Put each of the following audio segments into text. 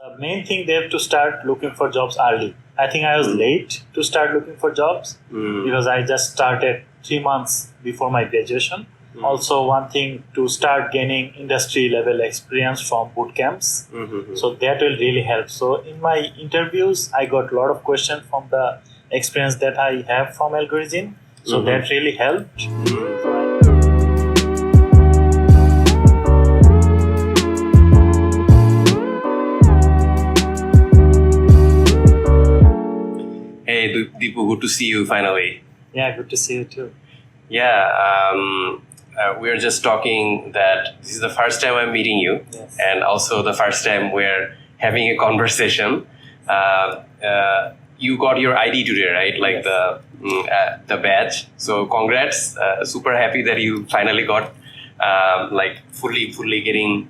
The main thing, they have to start looking for jobs early. I think I was late to start looking for jobs because I just started 3 months before my graduation. Also, one thing, to start gaining industry level experience from boot camps. So that will really help. So in my interviews, I got a lot of questions from the experience that I have from Algorizin. So that really helped. Hey Dipu, good to see you finally. Yeah, good to see you too. Yeah, we are just talking that this is the first time I'm meeting you, Yes. and also the first time we're having a conversation. You got your ID today, right? Like Yes. the badge. So congrats! Super happy that you finally got like fully getting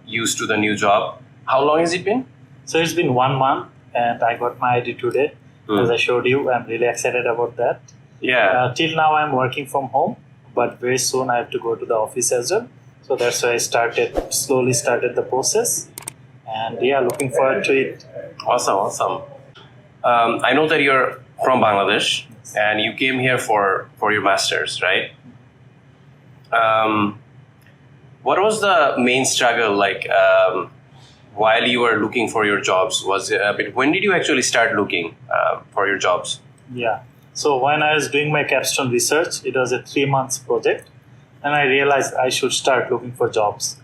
used to the new job. How long has it been? So it's been 1 month and I got my ID today. As I showed you, I'm really excited about that. Yeah. Till now I'm working from home, but very soon I have to go to the office as well. So that's why I slowly started the process. And yeah, looking forward to it. Awesome. I know that you're from Bangladesh and you came here for your master's, right? What was the main struggle like while you were looking for your jobs? When did you actually start looking for your jobs? Yeah. So when I was doing my capstone research, it was a 3 months project, and I realized I should start looking for jobs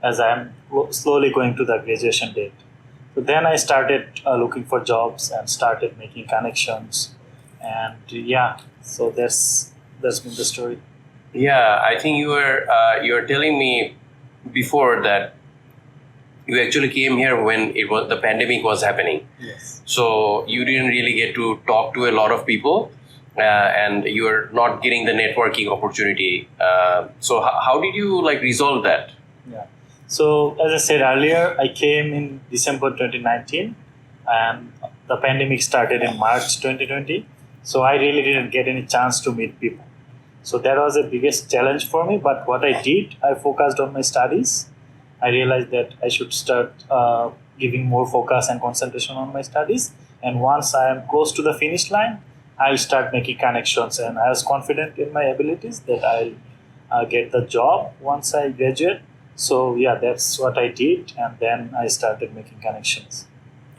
as I am slowly going to the graduation date. So then I started looking for jobs and started making connections, and yeah, so that's been the story. Yeah, I think you were telling me before that you actually came here when the pandemic was happening. Yes. So you didn't really get to talk to a lot of people, and you're not getting the networking opportunity. So how did you like resolve that? Yeah. So as I said earlier, I came in December 2019, and the pandemic started in March 2020. So I really didn't get any chance to meet people. So that was the biggest challenge for me. But what I did, I focused on my studies. I realized that I should start giving more focus and concentration on my studies. And once I am close to the finish line, I'll start making connections. And I was confident in my abilities that I'll get the job once I graduate. So yeah, that's what I did. And then I started making connections.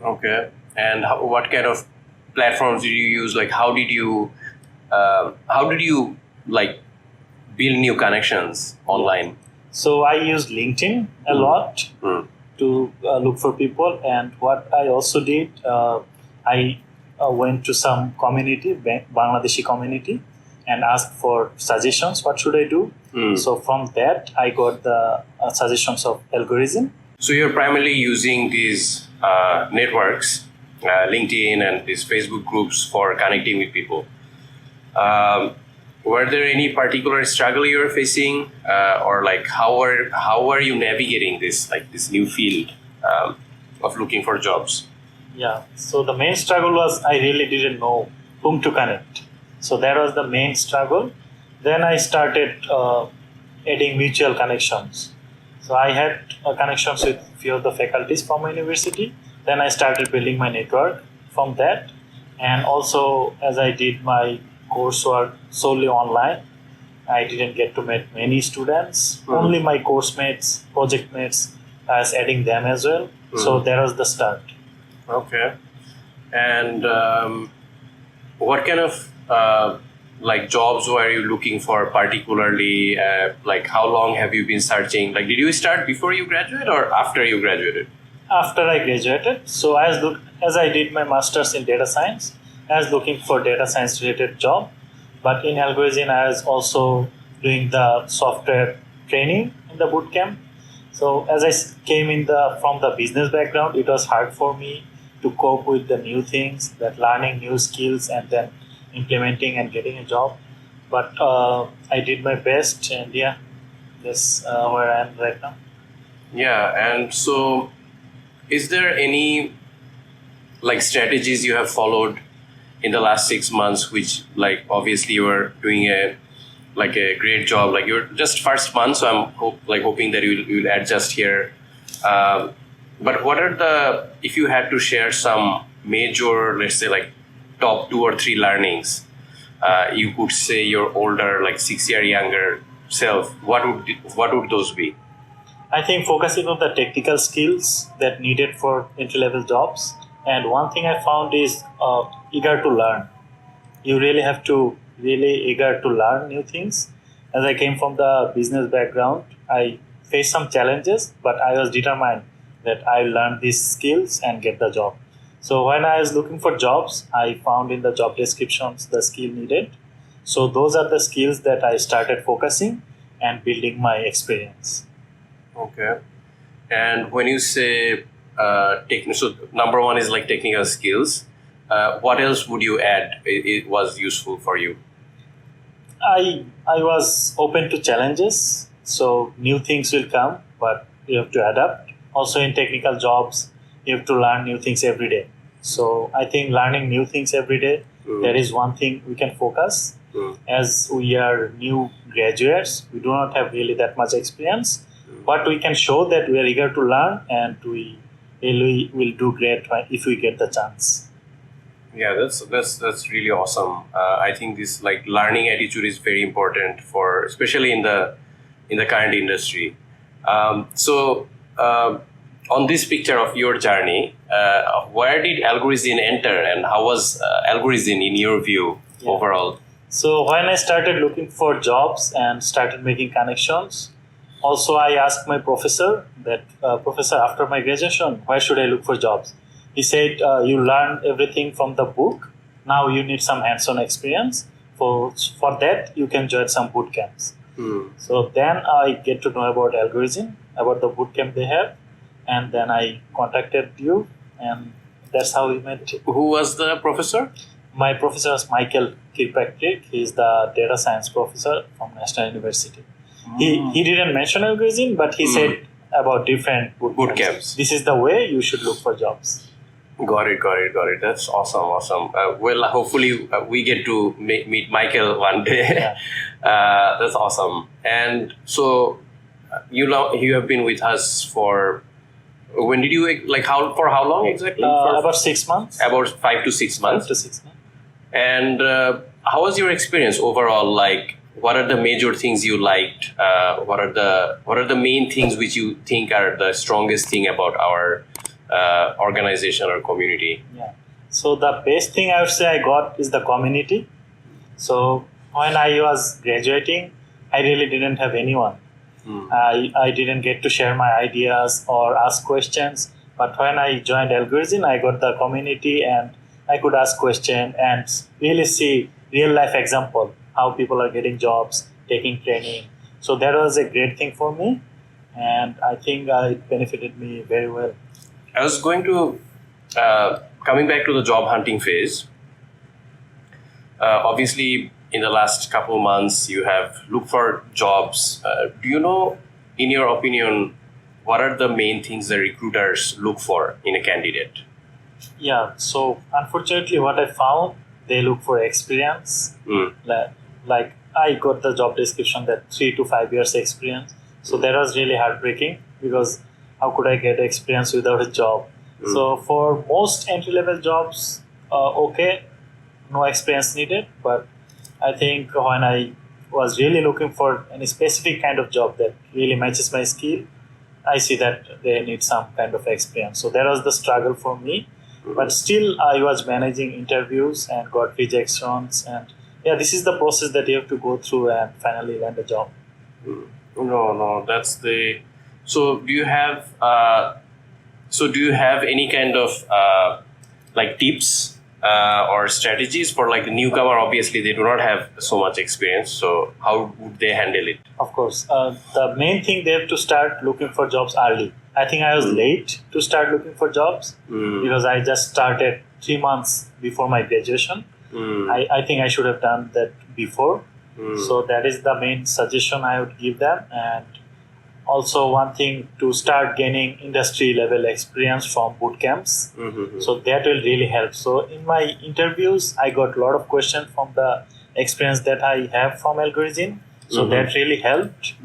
Okay. And what kind of platforms did you use? Like, how did you like build new connections online? So I use LinkedIn a lot to look for people. And what I also did, I went to some community, Bangladeshi community, and asked for suggestions. What should I do? So from that, I got the suggestions of Algorizin. So you're primarily using these networks, LinkedIn and these Facebook groups for connecting with people. Were there any particular struggle you were facing, or like how are you navigating this new field of looking for jobs? Yeah. So the main struggle was I really didn't know whom to connect. So that was the main struggle. Then I started adding mutual connections. So I had connections with few of the faculties from my university. Then I started building my network from that. And also, as I did my coursework solely online, I didn't get to meet many students. Only my course mates, project mates, I was adding them as well. So that was the start. Okay. And what kind of like jobs were you looking for particularly? Like how long have you been searching? Like did you start before you graduated or after you graduated? After I graduated, so as I did my master's in data science, I was looking for data science related job. But in Algorizin, I was also doing the software training in the bootcamp. So as I came from the business background, it was hard for me to cope with the new things, that learning new skills and then implementing and getting a job. But I did my best, and yeah, that's where I am right now. Yeah, and so is there any like strategies you have followed in the last 6 months, which like obviously you were doing a great job, like you're just first month, so I'm hoping that you'll adjust here. But what are the, if you had to share some major, let's say like top 2 or 3 learnings, you could say your older, like 6 year younger self, what would those be? I think focusing on the technical skills that needed for entry-level jobs. And one thing I found is eager to learn. You really have to really eager to learn new things. As I came from the business background, I faced some challenges, but I was determined that I learn these skills and get the job. So when I was looking for jobs, I found in the job descriptions the skill needed. So those are the skills that I started focusing and building my experience. Okay. And when you say so number one is like technical skills. What else would you add? It was useful for you. I was open to challenges, so new things will come, but you have to adapt. Also, in technical jobs, you have to learn new things every day. So I think learning new things every day, that is one thing we can focus. As we are new graduates, we do not have really that much experience, but we can show that we are eager to learn, and we really will do great if we get the chance. Yeah, that's really awesome. I think this like learning attitude is very important for, especially in the current industry. So on this picture of your journey, where did Algorizin enter, and how was Algorizin in your view overall? So when I started looking for jobs and started making connections, also I asked my professor that, professor, after my graduation, where should I look for jobs? He said, you learned everything from the book. Now you need some hands-on experience. For that, you can join some boot camps. So then I get to know about Algorizin, about the boot camp they have. And then I contacted you, and that's how we met. Who was the professor? My professor was Michael Kirkpatrick. He is the data science professor from National University. He didn't mention Algorizin, but he said about different boot camps. This is the way you should look for jobs. Got it. That's awesome. Well, hopefully we get to meet Michael one day. That's awesome. And so you have been with us for, when did you, like, for how long exactly? About 6 months. About 5 to 6 months. 5 to 6 months. And how was your experience overall? Like, what are the major things you liked? What are the main things which you think are the strongest thing about our organization or community? Yeah. So the best thing I would say I got is the community. So when I was graduating, I really didn't have anyone. I didn't get to share my ideas or ask questions. But when I joined Algorizin, I got the community, and I could ask questions and really see real life example, how people are getting jobs, taking training. So that was a great thing for me, and I think it benefited me very well. I was going to, coming back to the job hunting phase, obviously in the last couple of months you have looked for jobs. Do you know, in your opinion, what are the main things the recruiters look for in a candidate? Yeah, so unfortunately what I found, they look for experience. Like I got the job description that 3 to 5 years experience. So that was really heartbreaking, because how could I get experience without a job? So for most entry-level jobs, okay, no experience needed. But I think when I was really looking for any specific kind of job that really matches my skill, I see that they need some kind of experience. So that was the struggle for me. But still, I was managing interviews and got rejections. And yeah, this is the process that you have to go through and finally land a job. No, that's the. So do you have? Do you have any kind of like tips or strategies for like the newcomer? Obviously, they do not have so much experience. So how would they handle it? Of course, the main thing, they have to start looking for jobs early. I think I was late to start looking for jobs because I just started 3 months before my graduation. I think I should have done that before. So that is the main suggestion I would give them. And also one thing, to start gaining industry level experience from boot camps. So that will really help. So in my interviews, I got a lot of questions from the experience that I have from Algorizin. So that really helped.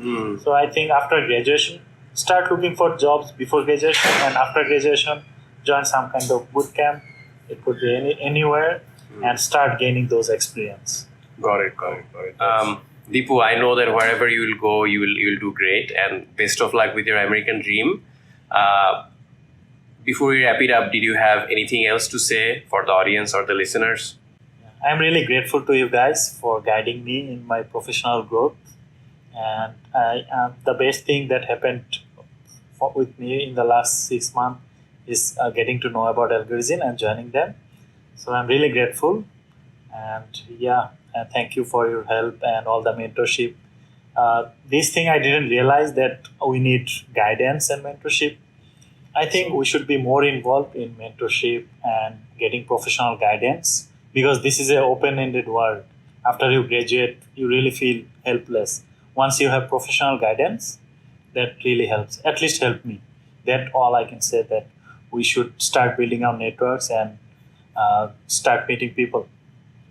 So I think after graduation, start looking for jobs before graduation, and after graduation join some kind of boot camp. It could be anywhere, and start gaining those experience. Got it. Dipu, I know that wherever you will go, you will do great, and best of luck with your American dream. Before we wrap it up, did you have anything else to say for the audience or the listeners? I'm really grateful to you guys for guiding me in my professional growth, and the best thing that happened with me in the last 6 months is getting to know about Algorizin and joining them. So I'm really grateful, and thank you for your help and all the mentorship. This thing I didn't realize that we need guidance and mentorship. I think we should be more involved in mentorship and getting professional guidance, because this is an open-ended world. After you graduate, you really feel helpless. Once you have professional guidance, that really helps. At least helped me. That's all I can say, that we should start building our networks and start meeting people.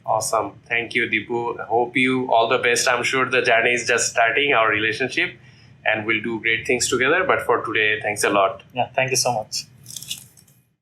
Awesome. Thank you, Dipu. I hope you all the best. I'm sure the journey is just starting, our relationship, and we'll do great things together. But for today, thanks a lot. Yeah, thank you so much.